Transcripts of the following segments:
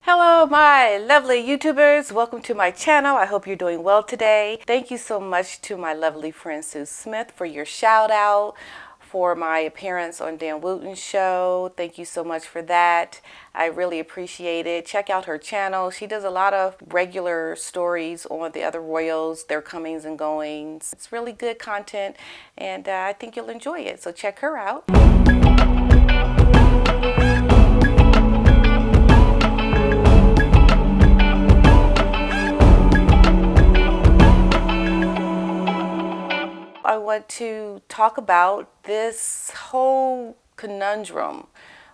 Hello, my lovely YouTubers. Welcome to my channel. I hope you're doing well today. Thank you so much to my lovely friend Sue Smith for your shout out for my appearance on Dan Wooten's show. Thank you so much for that. I really appreciate it. Check out her channel. She does a lot of regular stories on the other royals, their comings and goings. It's really good content, and I think you'll enjoy it. So check her out. I want to talk about this whole conundrum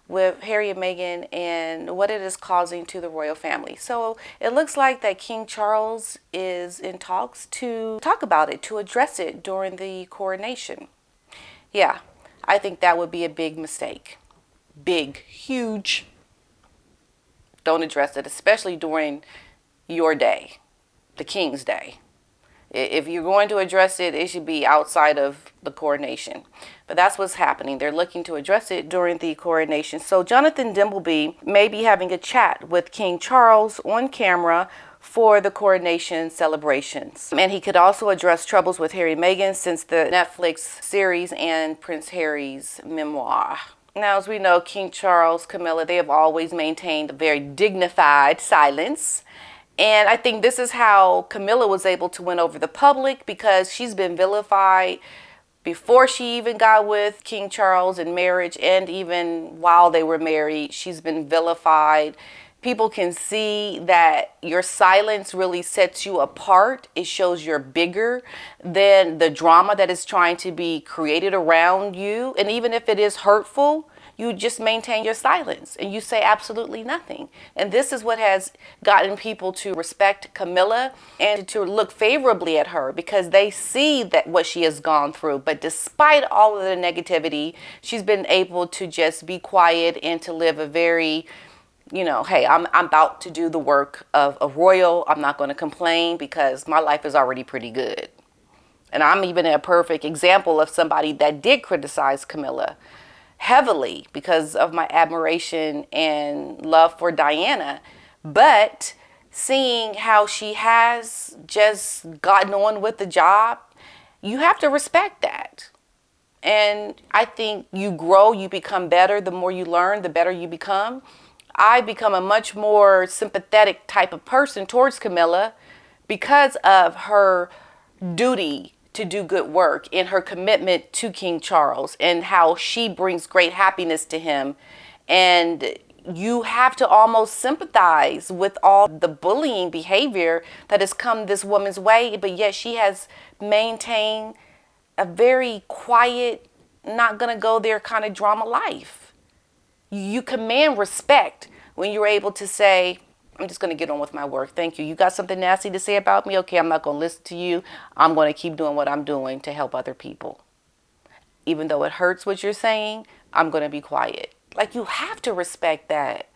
with Harry and Meghan and what it is causing to the royal family. So it looks like that King Charles is in talks to talk about it, to address it during the coronation. Yeah, I think that would be a big mistake. Big, huge. Don't address it, especially during your day, the King's day. If you're going to address it, it should be outside of the coronation. But that's what's happening. They're looking to address it during the coronation. So Jonathan Dimbleby may be having a chat with King Charles on camera for the coronation celebrations. And he could also address troubles with Harry and Meghan since the Netflix series and Prince Harry's memoir. Now, as we know, King Charles, Camilla, they have always maintained a very dignified silence. And I think this is how Camilla was able to win over the public, because she's been vilified before she even got with King Charles in marriage, and even while they were married, she's been vilified. People can see that your silence really sets you apart. It shows you're bigger than the drama that is trying to be created around you. And even if it is hurtful, you just maintain your silence and you say absolutely nothing. And this is what has gotten people to respect Camilla and to look favorably at her, because they see that what she has gone through. But despite all of the negativity, she's been able to just be quiet and to live a very, hey, I'm about to do the work of a royal. I'm not going to complain because my life is already pretty good. And I'm even a perfect example of somebody that did criticize Camilla heavily because of my admiration and love for Diana. But seeing how she has just gotten on with the job, you have to respect that. And I think you grow, you become better. The more you learn, the better you become. I become a much more sympathetic type of person towards Camilla because of her duty to do good work and her commitment to King Charles and how she brings great happiness to him. And you have to almost sympathize with all the bullying behavior that has come this woman's way, but yet she has maintained a very quiet, not gonna go there kind of drama life. You command respect when you're able to say, I'm just going to get on with my work. Thank you. You got something nasty to say about me? Okay, I'm not going to listen to you. I'm going to keep doing what I'm doing to help other people. Even though it hurts what you're saying, I'm going to be quiet. Like, you have to respect that.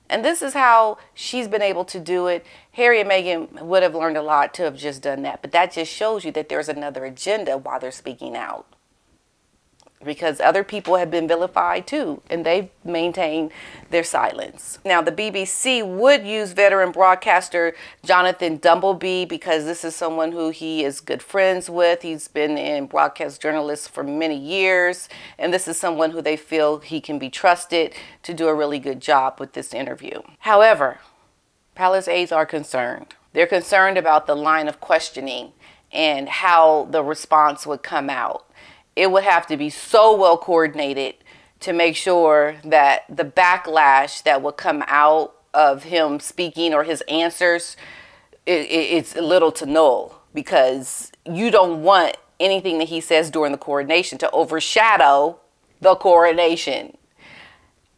And this is how she's been able to do it. Harry and Meghan would have learned a lot to have just done that. But that just shows you that there's another agenda while they're speaking out. Because other people have been vilified too, and they've maintained their silence. Now, the BBC would use veteran broadcaster Jonathan Dimbleby because this is someone who he is good friends with. He's been in broadcast journalists for many years, and this is someone who they feel he can be trusted to do a really good job with this interview. However, palace aides are concerned. They're concerned about the line of questioning and how the response would come out. It would have to be so well coordinated to make sure that the backlash that would come out of him speaking or his answers, it's little to null, because you don't want anything that he says during the coronation to overshadow the coronation.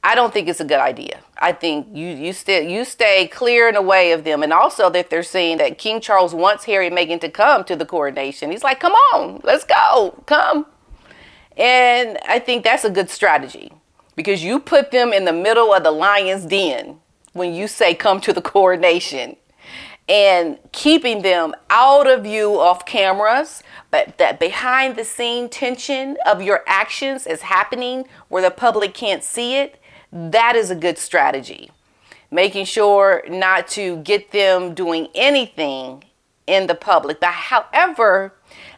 I don't think it's a good idea. I think you stay clear and away of them. And also that they're saying that King Charles wants Harry and Meghan to come to the coronation. He's like, come on, let's go, come. And I think that's a good strategy, because you put them in the middle of the lion's den when you say come to the coronation, and keeping them out of view off cameras, but that behind the scene tension of your actions is happening where the public can't see it. That is a good strategy. making sure not to get them doing anything in the public. But however,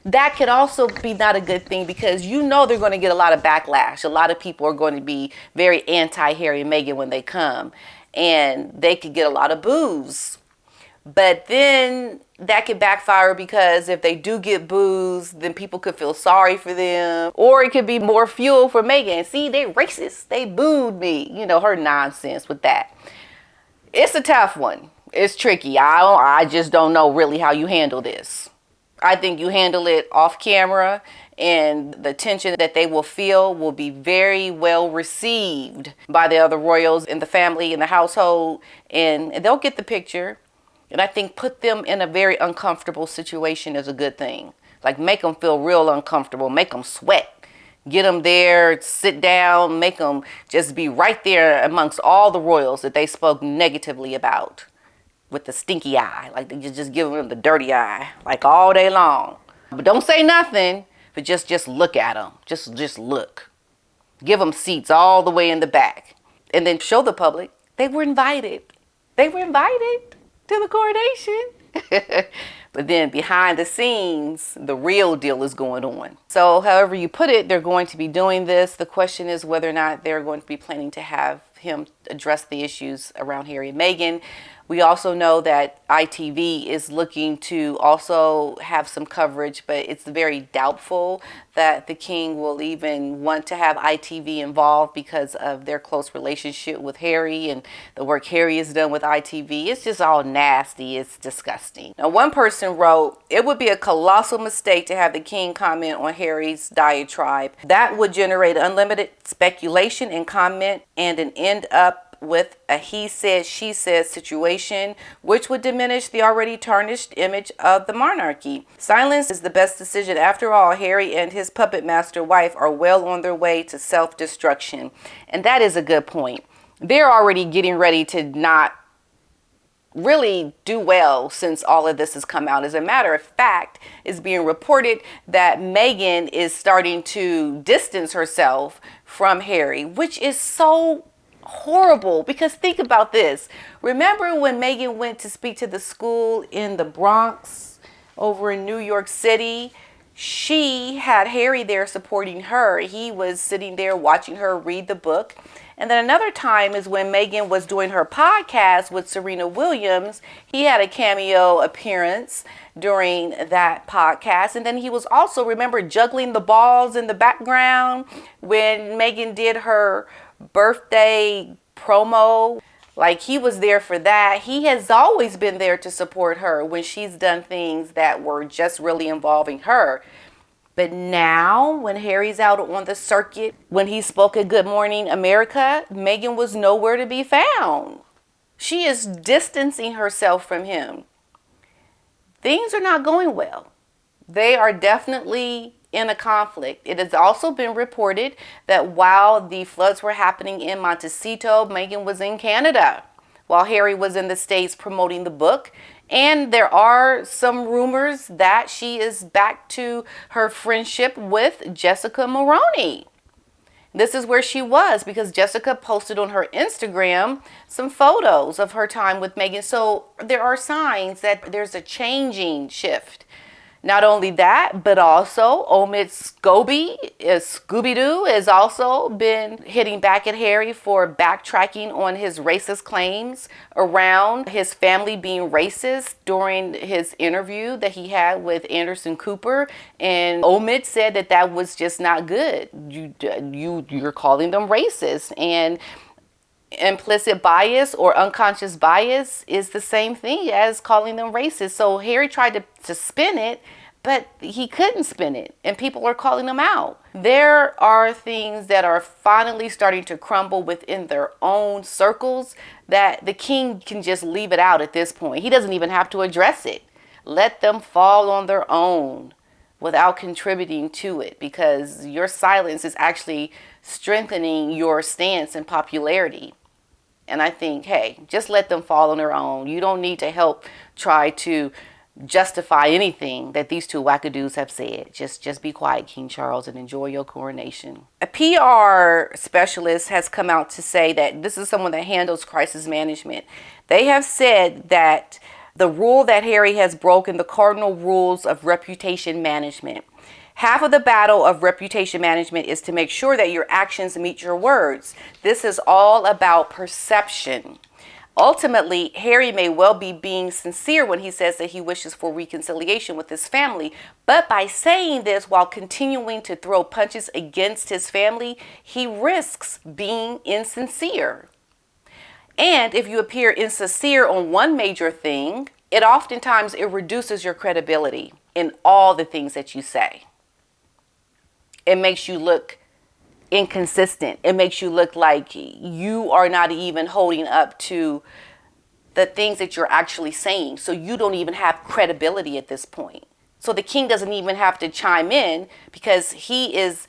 that could also be not a good thing, because you know they're going to get a lot of backlash. A lot of people are going to be very anti Harry and Meghan when they come, and they could get a lot of boos. But then that could backfire, because if they do get boos, then people could feel sorry for them. Or it could be more fuel for Meghan. See, they racist. They booed me. You know, her nonsense with that. It's a tough one. It's tricky. I just don't know really how you handle this. I think you handle it off camera, and the tension that they will feel will be very well received by the other royals in the family, in the household, and they'll get the picture. And I think put them in a very uncomfortable situation is a good thing. Like, make them feel real uncomfortable, make them sweat. Get them there, sit down, make them just be right there amongst all the royals that they spoke negatively about, with the stinky eye. Like, they just give them the dirty eye, like, all day long. But don't say nothing, but just look at them. Just look. Give them seats all the way in the back. And then show the public they were invited. They were invited to the coronation. But then behind the scenes, the real deal is going on. So however you put it, they're going to be doing this. The question is whether or not they're going to be planning to have him address the issues around Harry and Meghan. We also know that ITV is looking to also have some coverage, but it's very doubtful that the king will even want to have ITV involved because of their close relationship with Harry and the work Harry has done with ITV. It's just all nasty. It's disgusting. Now, one person wrote, it would be a colossal mistake to have the king comment on Harry's diatribe. That would generate unlimited speculation and comment, and an end up with a he said, she said situation, which would diminish the already tarnished image of the monarchy. Silence is the best decision. After all, Harry and his puppet master wife are well on their way to self-destruction. And that is a good point. They're already getting ready to not really do well since all of this has come out. As a matter of fact, it's being reported that Meghan is starting to distance herself from Harry, which is so horrible, because think about this. Remember when Meghan went to speak to the school in the Bronx over in New York City? She had Harry there supporting her. He was sitting there watching her read the book. And then another time is when Meghan was doing her podcast with Serena Williams. He had a cameo appearance during that podcast. And then he was also, remember, juggling the balls in the background when Meghan did her birthday promo. Like, he was there for that. He has always been there to support her when she's done things that were just really involving her. But now, when Harry's out on the circuit, when he spoke at Good Morning America, Meghan was nowhere to be found. She is distancing herself from him. Things are not going well. They are definitely in a conflict. It has also been reported that while the floods were happening in Montecito, Meghan was in Canada while Harry was in the States promoting the book. And there are some rumors that she is back to her friendship with Jessica Maroney. This is where she was, because Jessica posted on her Instagram some photos of her time with Meghan. So there are signs that there's a changing shift. Not only that, but also Omid Scooby-Doo has also been hitting back at Harry for backtracking on his racist claims around his family being racist during his interview that he had with Anderson Cooper. And Omid said that that was just not good. You're calling them racist. And implicit bias or unconscious bias is the same thing as calling them racist. So Harry tried to spin it, but he couldn't spin it, and people are calling him out. There are things that are finally starting to crumble within their own circles that the king can just leave it out at this point. He doesn't even have to address it. Let them fall on their own without contributing to it, because your silence is actually strengthening your stance and popularity. And I think, hey, just let them fall on their own. You don't need to help try to justify anything that these two wackadoos have said. Just be quiet, King Charles, and enjoy your coronation. A PR specialist has come out to say that this is someone that handles crisis management. They have said that the rule that Harry has broken the cardinal rules of reputation management. Half of the battle of reputation management is to make sure that your actions meet your words. This is all about perception. Ultimately, Harry may well be being sincere when he says that he wishes for reconciliation with his family, but by saying this while continuing to throw punches against his family, he risks being insincere. And if you appear insincere on one major thing, it reduces your credibility in all the things that you say. It makes you look inconsistent. It makes you look like you are not even holding up to the things that you're actually saying. So you don't even have credibility at this point. So the king doesn't even have to chime in because he is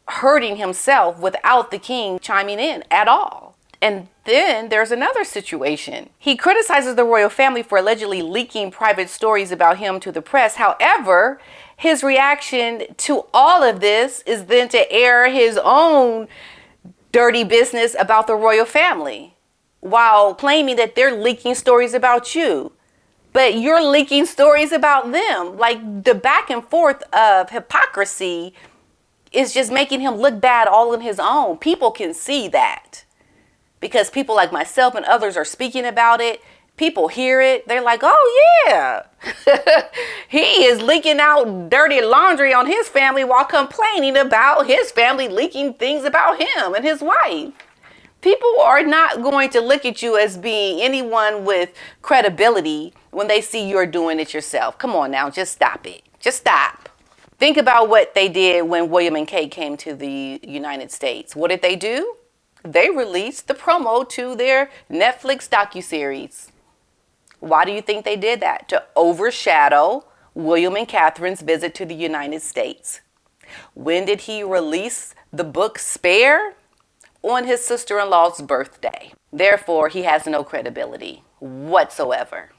hurting himself without the king chiming in at all. And then there's another situation. He criticizes the royal family for allegedly leaking private stories about him to the press. However, his reaction to all of this is then to air his own dirty business about the royal family while claiming that they're leaking stories about you. But you're leaking stories about them. Like, the back and forth of hypocrisy is just making him look bad all on his own. People can see that because people like myself and others are speaking about it. People hear it. They're like, oh, yeah, he is leaking out dirty laundry on his family while complaining about his family leaking things about him and his wife. People are not going to look at you as being anyone with credibility when they see you're doing it yourself. Come on now, just stop it. Just stop. Think about what they did when William and Kate came to the United States. What did they do? They released the promo to their Netflix docuseries. Why do you think they did that? To overshadow William and Catherine's visit to the United States. When did he release the book Spare? On his sister-in-law's birthday. Therefore, he has no credibility whatsoever.